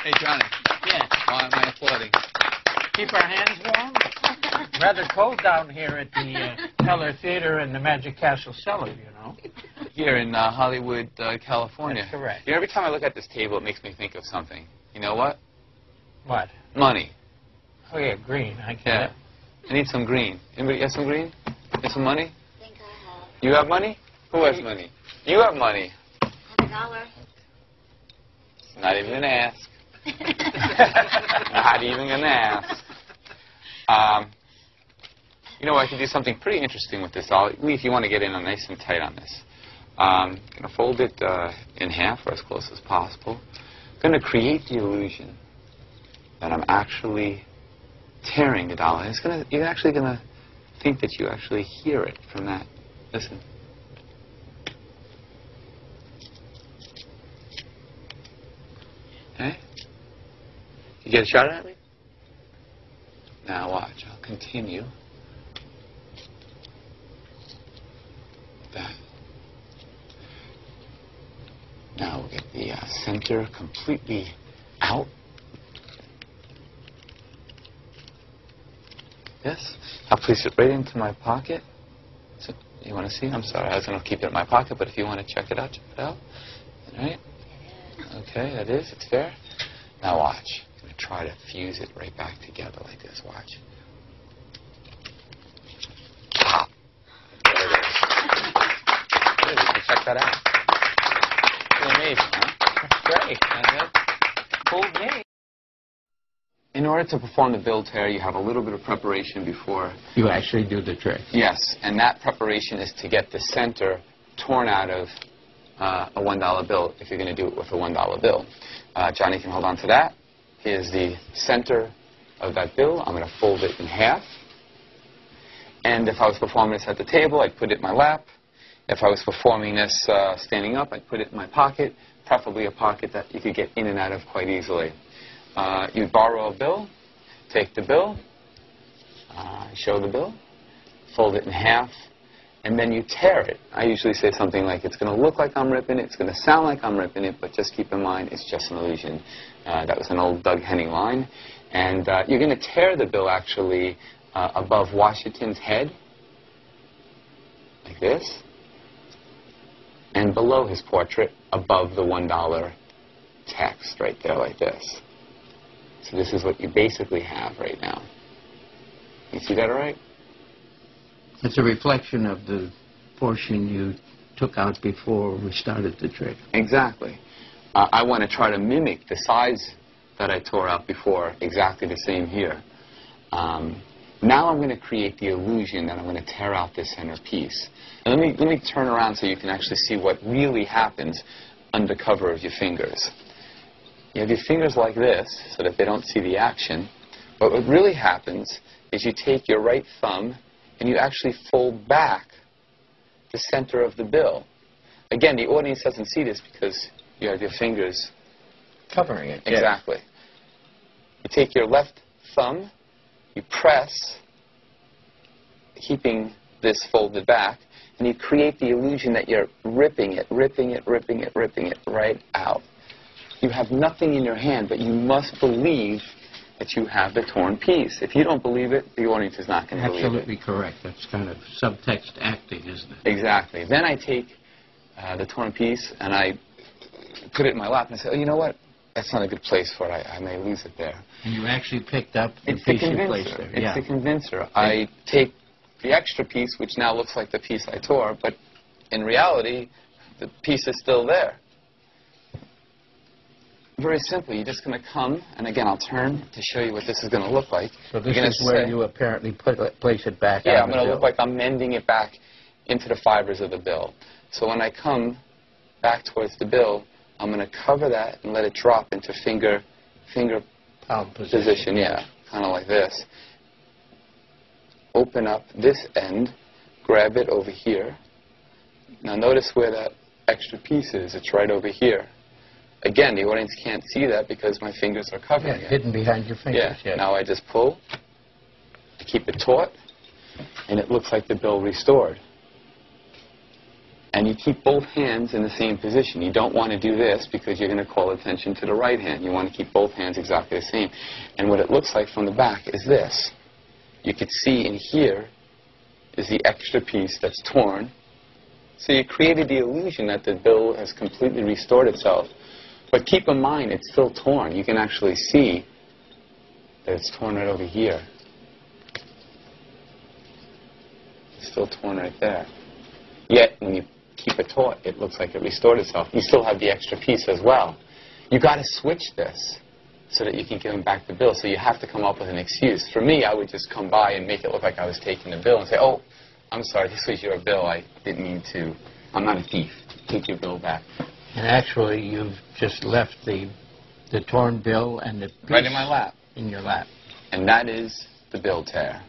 Hey, Johnny. Yeah. Why am I applauding? Keep our hands warm. Rather cold down here at the Keller Theater and the Magic Castle cellar, you know. Here in Hollywood, California. That's correct. You know, every time I look at this table, it makes me think of something. You know what? What? Money. Oh, yeah, green. I get Yeah. it. I need some green. Anybody have some green? Have some money? I think I have. You have money? Who has money? You have money. $100. Not even gonna ask. Not even gonna ask. You know, I can do something pretty interesting with this. Lee, if you want to get in nice and tight on this. I'm going to fold it in half or as close as possible. I'm going to create the illusion that I'm actually tearing the dollar. You're actually going to think that you actually hear it from that. Listen. Okay? You get a shot at me? Now watch. I'll continue. That. Now we'll get the center completely out. Yes. I'll place it right into my pocket. So, you want to see? I'm sorry, I was going to keep it in my pocket, but if you want to check it out, check it out. All right? Okay, that is. It's fair. Now watch. I'm going to try to fuse it right back together like this. Watch. Pop. There it is. Good. You can check that out. Pretty amazing, huh? That's great. Fooled me. In order to perform the bill tear, you have a little bit of preparation before. You actually do the trick. Yes, and that preparation is to get the center torn out of a $1 bill if you're going to do it with a $1 bill. Johnny can hold on to that. Here's the center of that bill. I'm going to fold it in half. And if I was performing this at the table, I'd put it in my lap. If I was performing this standing up, I'd put it in my pocket, preferably a pocket that you could get in and out of quite easily. You'd borrow a bill, take the bill, show the bill, fold it in half, and then you tear it. I usually say something like, it's going to look like I'm ripping it, it's going to sound like I'm ripping it, but just keep in mind, it's just an illusion. That was an old Doug Henning line. And you're going to tear the bill, actually, above Washington's head, like this, and below his portrait, above the $1 text, right there, like this. So this is what you basically have right now. You see that all right? It's a reflection of the portion you took out before we started the trick. Exactly. I want to try to mimic the size that I tore out before, exactly the same here. Now I'm going to create the illusion that I'm going to tear out this center piece. And let me turn around so you can actually see what really happens under cover of your fingers. You have your fingers like this so that they don't see the action. But what really happens is you take your right thumb and you actually fold back the center of the bill. Again, the audience doesn't see this because you have your fingers Covering it. exactly. You take your left thumb, you press, keeping this folded back, and you create the illusion that you're ripping it right out. You have nothing in your hand, but you must believe that you have the torn piece. If you don't believe it, the audience is not going to believe it. Absolutely correct. That's kind of subtext acting, isn't it? Exactly. Then I take the torn piece and I put it in my lap and I say, oh, you know what? That's not a good place for it. I may lose it there. And you actually picked up the It's the piece you placed convincer. there. It's Yeah. the convincer. I take the extra piece, which now looks like the piece I tore, but in reality, the piece is still there. Very simply, you're just going to come, and again, I'll turn to show you what this is going to look like. So this You're is gonna where say- you apparently place it back Yeah, on I'm the going to bill. look like I'm mending it back into the fibers of the bill. So when I come back towards the bill, I'm going to cover that and let it drop into finger palm position, yeah, kind of like this. Open up this end, grab it over here. Now notice where that extra piece is. It's right over here. Again, the audience can't see that because my fingers are covering it. Hidden behind your fingers. Yeah. Now I just pull, I keep it taut, and it looks like the bill restored. And you keep both hands in the same position. You don't want to do this because you're going to call attention to the right hand. You want to keep both hands exactly the same. And what it looks like from the back is this. You could see in here is the extra piece that's torn. So you created the illusion that the bill has completely restored itself. But keep in mind, it's still torn. You can actually see that it's torn right over here. It's still torn right there. Yet, when you keep it taut, it looks like it restored itself. You still have the extra piece as well. You got to switch this so that you can give him back the bill. So you have to come up with an excuse. For me, I would just come by and make it look like I was taking the bill and say, oh, I'm sorry, this was your bill. I didn't mean to. I'm not a thief. Take your bill back. And actually, you've just left the torn bill and the piece Right in my lap. In your lap. And that is the bill tear.